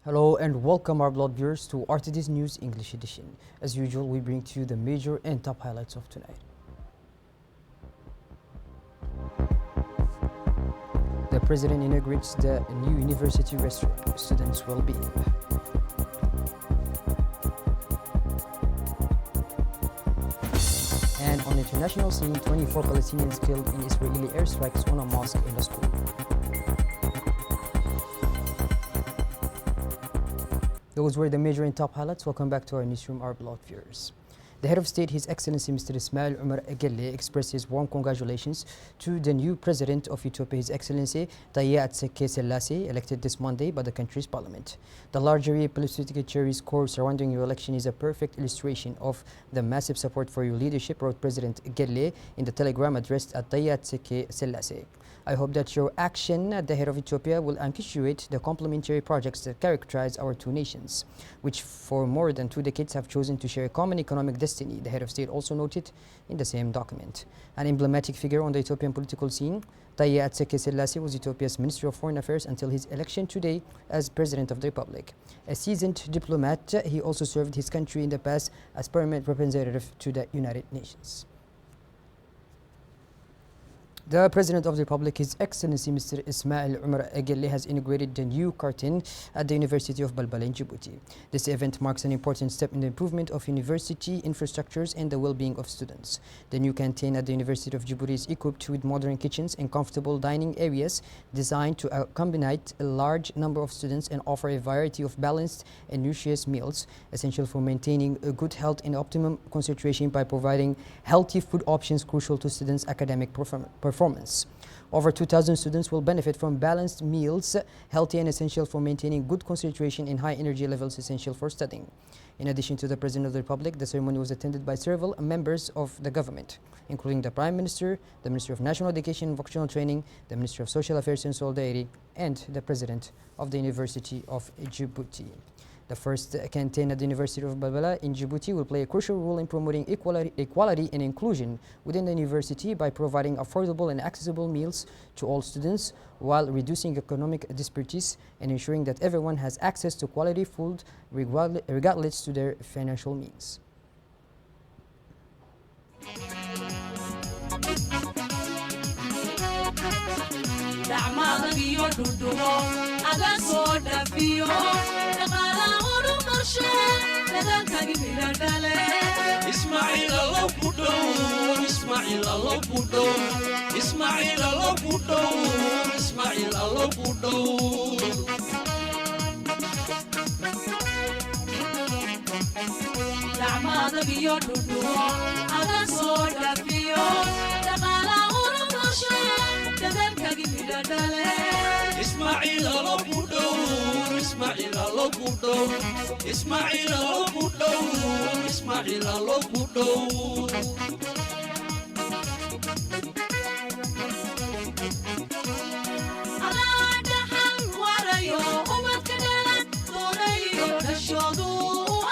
Hello and welcome our blood viewers to RTD's News English edition. As usual, we bring to you the major and top highlights of tonight. The President inaugurates the new university restaurant, students' well-being. And on the international scene, 24 Palestinians killed in Israeli airstrikes on a mosque and a school. Those were the major and top highlights. Welcome back to our newsroom, our beloved viewers. The head of state, His Excellency Mr. Ismail Omar Gelle, expressed his warm congratulations to the new president of Ethiopia, His Excellency Taxation Selassie, elected this Monday by the country's parliament. The larger political cherries core surrounding your election is a perfect illustration of the massive support for your leadership, wrote President Gelle in the telegram addressed at Taxation Selassie. I hope that your action at the head of Ethiopia will accentuate the complementary projects that characterize our two nations, which for more than 2 decades have chosen to share a common economic destiny, the head of state also noted in the same document. An emblematic figure on the Ethiopian political scene, Taxation Selassie was Ethiopia's Minister of Foreign Affairs until his election today as President of the Republic. A seasoned diplomat, he also served his country in the past as permanent representative to the United Nations. The President of the Republic, His Excellency Mr. Ismail Omar Gelle, has inaugurated the new curtain at the University of Bala in Djibouti. This event marks an important step in the improvement of university infrastructures and the well-being of students. The new canteen at the University of Djibouti is equipped with modern kitchens and comfortable dining areas designed to accommodate a large number of students and offer a variety of balanced and nutritious meals, essential for maintaining a good health and optimum concentration by providing healthy food options crucial to students' academic performance. Over 2,000 students will benefit from balanced meals, healthy and essential for maintaining good concentration and high energy levels essential for studying. In addition to the President of the Republic, the ceremony was attended by several members of the government, including the Prime Minister, the Minister of National Education and Vocational Training, the Minister of Social Affairs and Solidarity, and the President of the University of Djibouti. The first canteen at the University of Bala in Djibouti will play a crucial role in promoting equality and inclusion within the university by providing affordable and accessible meals to all students while reducing economic disparities and ensuring that everyone has access to quality food regardless to their financial means. Ismail Allah Pudo, Ismail Allah Pudo, Ismail Allah Pudo, Ismail Allah Pudo. Da'mada biyo dudu, ada soda biyo, daqala uru marshe, dadalka gimida dale. Ismail Allah Pudo, Ismail Allah Pudo, Ismail Allah Pudo, Ismail Allah Pudo. Ada hal warayo, umat kedalan, dorayo, nashodu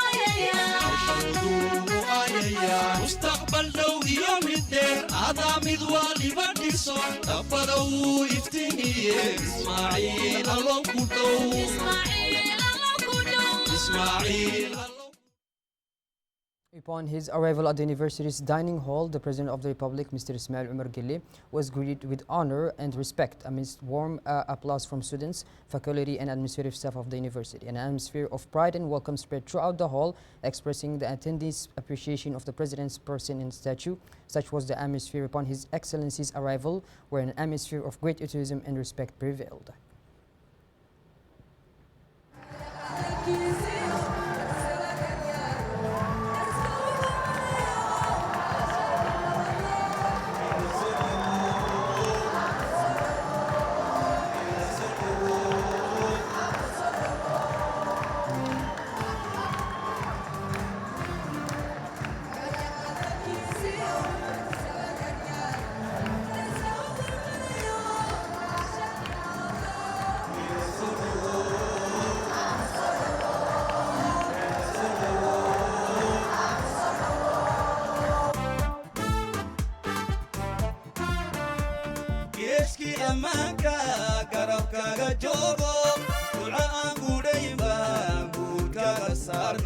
ayaya, nashodu ayaya. Mustaqbal low yom الدير عظامي ذوالي بديسو تفرو يفتني إسماعيل الله كدو إسماعيل الله كدو إسماعيل. Upon his arrival at the university's dining hall, the President of the Republic, Mr. Ismail Omar Gelle, was greeted with honor and respect amidst warm applause from students, faculty and administrative staff of the university. An atmosphere of pride and welcome spread throughout the hall, expressing the attendees' appreciation of the President's person and statue. Such was the atmosphere upon His Excellency's arrival, where an atmosphere of great enthusiasm and respect prevailed.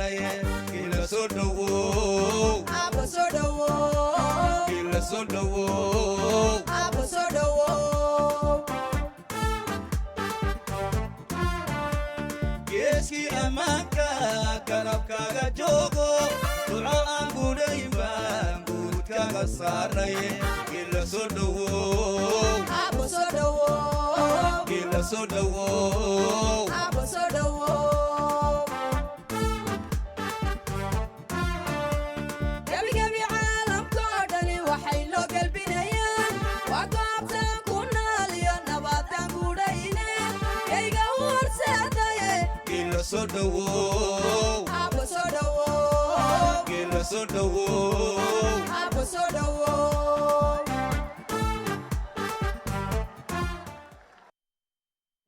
saaraye ila soo dhowow Aba soo dhowow. ila soo dhowow Aba soo dhowow. geeskii ammaanka garabkaaga joogo duco aan guudhayn baan guudkaaga saaraye ila soo dhowow Aba soo dhowow. ila soo dhowow Aba soo dhowow. Gebi caalamkoo dhani waxay loo galbinayaan. Waa goobtan ku nool iyo nabadaan guudhayne. Yayga u horseedaye. ila soo dhowow Aba soo dhowow. ila soo dhowow Aba soo dhowow.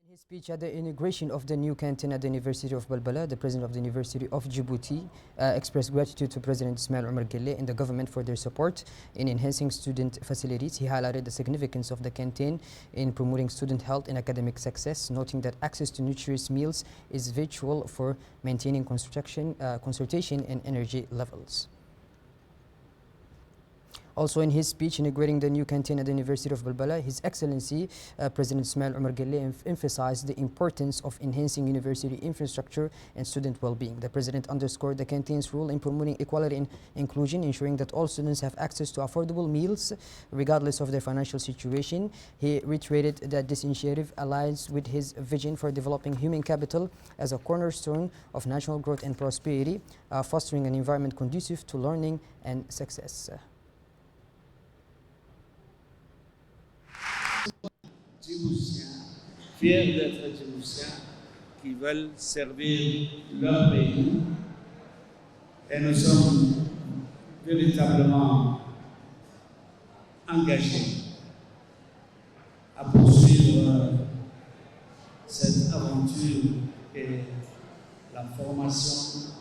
In his speech at the inauguration of the new canteen at the University of Bala, the President of the University of Djibouti expressed gratitude to President Ismail Omar Guelleh and the government for their support in enhancing student facilities. He highlighted the significance of the canteen in promoting student health and academic success, noting that access to nutritious meals is vital for maintaining consultation and energy levels. Also in his speech inaugurating the new canteen at the University of Bala, His Excellency President Ismail Omar Guelleh emphasized the importance of enhancing university infrastructure and student well-being. The President underscored the canteen's role in promoting equality and inclusion, ensuring that all students have access to affordable meals regardless of their financial situation. He reiterated that this initiative aligns with his vision for developing human capital as a cornerstone of national growth and prosperity, fostering an environment conducive to learning and success. Djiboutiens, fiers d'être Djiboutiens, qui veulent servir leur pays. Et nous sommes véritablement engagés à poursuivre cette aventure et la formation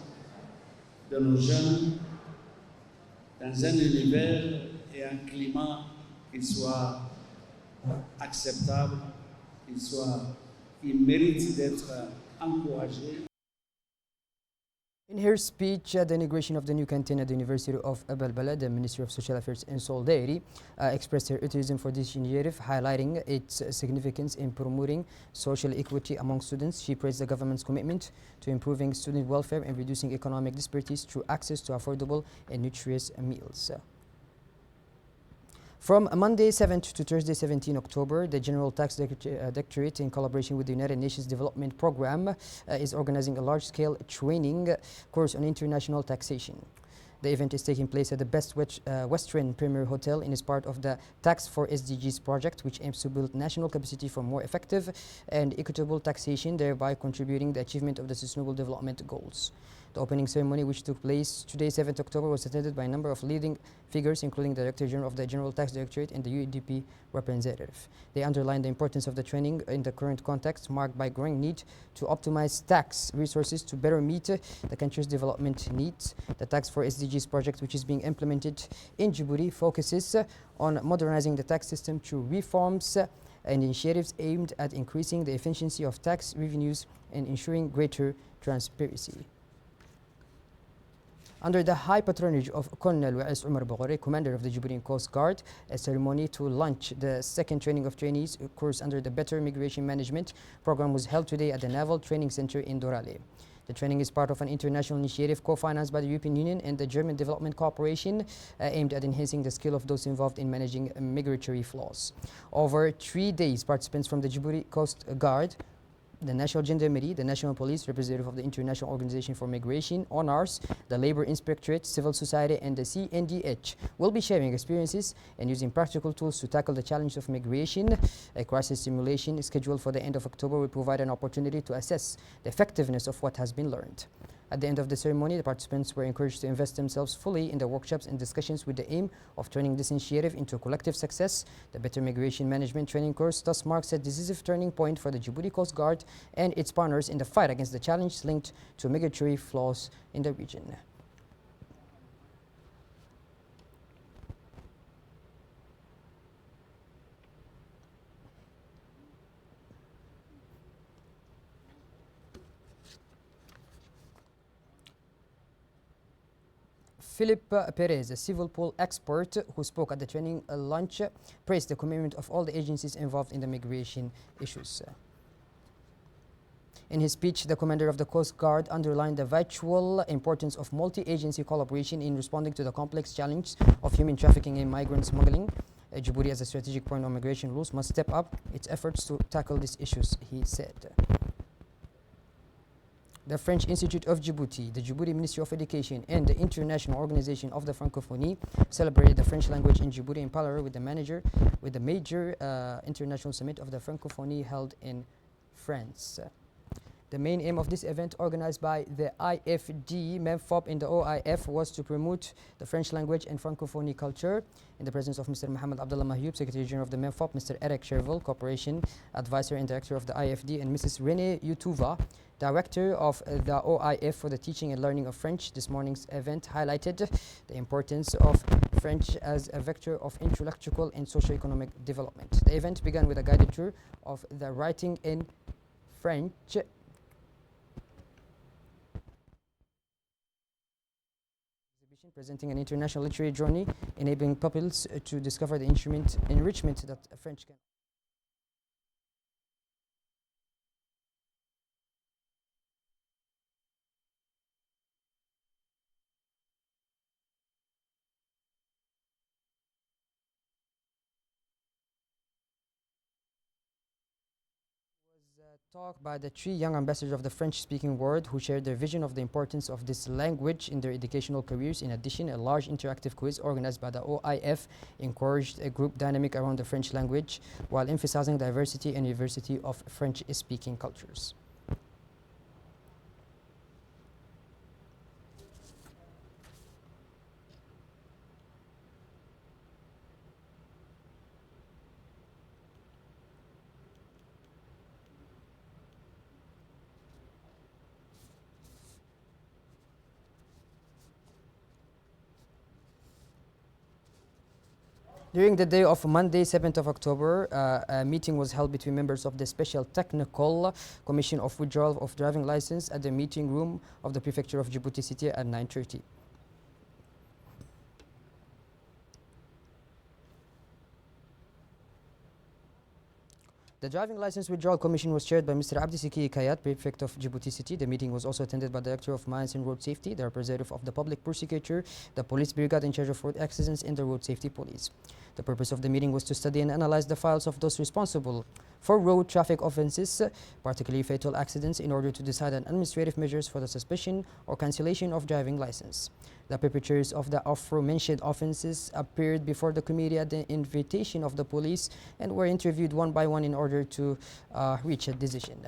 de nos jeunes dans un univers et un climat qui soit acceptable, qui mérite d'être encouragé. In her speech at the inauguration of the new canteen at the University of Bala, the Ministry of Social Affairs and Solidarity expressed her enthusiasm for this initiative, highlighting its significance in promoting social equity among students. She praised the government's commitment to improving student welfare and reducing economic disparities through access to affordable and nutritious meals. From Monday 7th to Thursday 17 October, the General Tax Directorate, in collaboration with the United Nations Development Programme, is organizing a large-scale training course on international taxation. The event is taking place at the Best Western Premier Hotel and is part of the Tax for SDGs project, which aims to build national capacity for more effective and equitable taxation, thereby contributing the achievement of the Sustainable Development Goals. The opening ceremony, which took place today, 7th October, was attended by a number of leading figures, including the Director General of the General Tax Directorate and the UNDP representative. They underlined the importance of the training in the current context, marked by growing need to optimize tax resources to better meet the country's development needs. The Tax for SDGs project, which is being implemented in Djibouti, focuses on modernizing the tax system through reforms and initiatives aimed at increasing the efficiency of tax revenues and ensuring greater transparency. Under the high patronage of Colonel Wa'is Umar Baghore, commander of the Djiboutian Coast Guard, a ceremony to launch the second training of trainees course under the Better Migration Management program was held today at the Naval Training Center in Dorale. The training is part of an international initiative co-financed by the European Union and the German Development Corporation, aimed at enhancing the skill of those involved in managing migratory flows. Over 3 days, participants from the Djibouti Coast Guard, the National Gendarmerie, the National Police, representative of the International Organization for Migration, ONARS, the Labor Inspectorate, civil society, and the CNDH will be sharing experiences and using practical tools to tackle the challenge of migration. A crisis simulation scheduled for the end of October will provide an opportunity to assess the effectiveness of what has been learned. At the end of the ceremony, the participants were encouraged to invest themselves fully in the workshops and discussions with the aim of turning this initiative into a collective success. The Better Migration Management training course thus marks a decisive turning point for the Djibouti Coast Guard and its partners in the fight against the challenge linked to migratory flows in the region. Philip Perez, a civil pool expert who spoke at the training lunch, praised the commitment of all the agencies involved in the migration issues. In his speech, the commander of the Coast Guard underlined the vital importance of multi-agency collaboration in responding to the complex challenge of human trafficking and migrant smuggling. Djibouti, as a strategic point of migration rules, must step up its efforts to tackle these issues, he said. The French Institute of Djibouti, the Djibouti Ministry of Education, and the International Organization of the Francophonie celebrated the French language in Djibouti in parallel with the major international summit of the Francophonie held in France. The main aim of this event, organized by the IFD, MEMFOP, and the OIF, was to promote the French language and Francophonie culture in the presence of Mr. Mohamed Abdullah Mahyoub, Secretary General of the MEMFOP, Mr. Eric Chervil, Cooperation Advisor and Director of the IFD, and Mrs. Renée Youtouva, Director of the OIF for the Teaching and Learning of French. This morning's event highlighted the importance of French as a vector of intellectual and socio-economic development. The event began with a guided tour of the writing in French presenting an international literary journey, enabling pupils to discover the enrichment that French can. Talk by the three young ambassadors of the French-speaking world who shared their vision of the importance of this language in their educational careers. In addition, a large interactive quiz organized by the OIF encouraged a group dynamic around the French language while emphasizing diversity and diversity of French-speaking cultures. During the day of Monday, 7th of October, a meeting was held between members of the Special Technical Commission of Withdrawal of Driving License at the meeting room of the Prefecture of Djibouti City at 9:30. The Driving License Withdrawal Commission was chaired by Mr. Abdi Siki Kayat, Prefect of Djibouti City. The meeting was also attended by the Director of Mines and Road Safety, the representative of the Public Prosecutor, the Police Brigade in charge of road accidents, and the Road Safety Police. The purpose of the meeting was to study and analyze the files of those responsible for road traffic offenses, particularly fatal accidents, in order to decide on administrative measures for the suspension or cancellation of driving license. The perpetrators of the aforementioned offenses appeared before the committee at the invitation of the police and were interviewed one by one in order to reach a decision.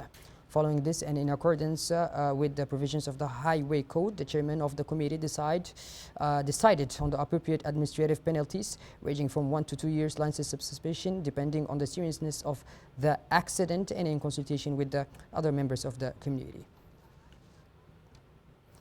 Following this, and in accordance with the provisions of the Highway Code, the chairman of the committee decided on the appropriate administrative penalties, ranging from 1 to 2 years license suspension, depending on the seriousness of the accident, and in consultation with the other members of the community.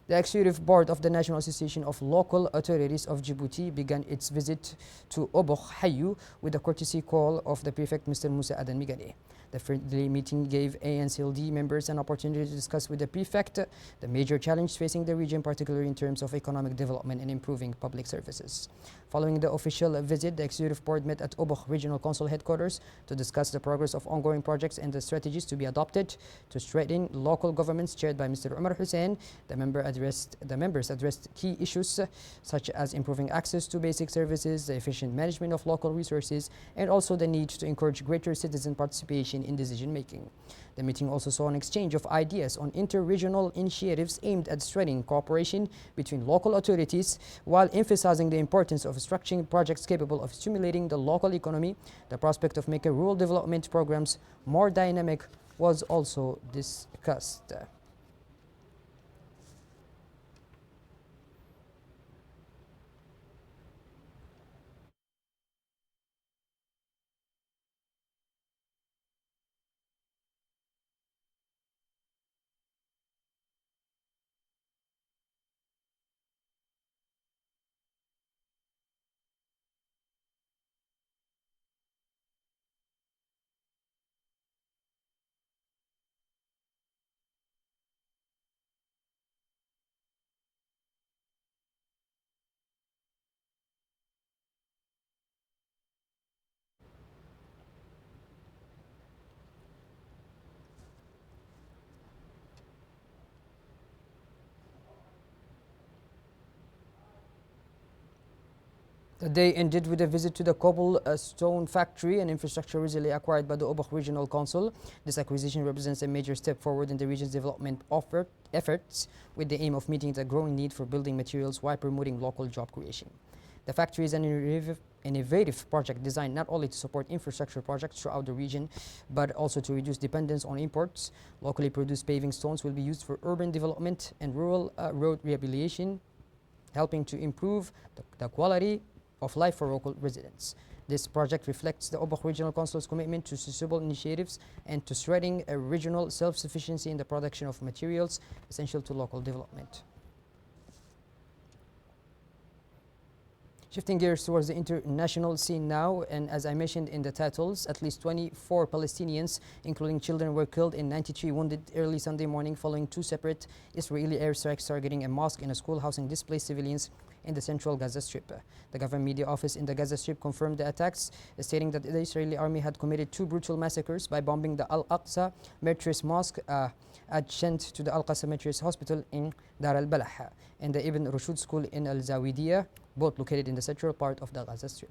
The Executive Board of the National Association of Local Authorities of Djibouti began its visit to Obokh Hayu with the courtesy call of the Prefect, Mr. Musa Adan Migane. The friendly meeting gave ANCLD members an opportunity to discuss with the Prefect the major challenge facing the region, particularly in terms of economic development and improving public services. Following the official visit, the Executive Board met at Obokh Regional Council headquarters to discuss the progress of ongoing projects and the strategies to be adopted to strengthen local governments, chaired by Mr. Umar Hussein. The members addressed key issues such as improving access to basic services, the efficient management of local resources, and also the need to encourage greater citizen participation in decision making. The meeting also saw an exchange of ideas on inter-regional initiatives aimed at strengthening cooperation between local authorities while emphasizing the importance of structuring projects capable of stimulating the local economy. The prospect of making rural development programs more dynamic was also discussed. The day ended with a visit to the cobblestone factory, an infrastructure recently acquired by the Obok Regional Council. This acquisition represents a major step forward in the region's development efforts with the aim of meeting the growing need for building materials while promoting local job creation. The factory is an innovative project designed not only to support infrastructure projects throughout the region, but also to reduce dependence on imports. Locally produced paving stones will be used for urban development and rural road rehabilitation, helping to improve the quality of life for local residents. This project reflects the Obok Regional Council's commitment to sustainable initiatives and to shredding a regional self-sufficiency in the production of materials essential to local development. Shifting gears towards the international scene now, and as I mentioned in the titles, at least 24 Palestinians, including children, were killed and 93 wounded early Sunday morning following two separate Israeli airstrikes targeting a mosque and a school housing displaced civilians in the central Gaza Strip. The government media office in the Gaza Strip confirmed the attacks, stating that the Israeli army had committed two brutal massacres by bombing the Al-Aqsa Martyrs Mosque adjacent to the Al-Qasam Martyrs Hospital in Dar al-Balah and the Ibn Rushd School in Al-Zawidiyah, both located in the central part of the Gaza Strip.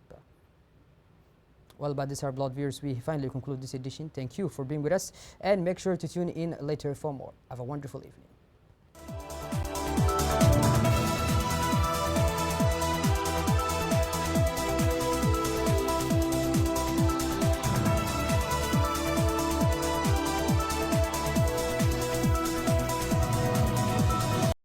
Well, by this, our blood viewers, we finally conclude this edition. Thank you for being with us, and make sure to tune in later for more. Have a wonderful evening.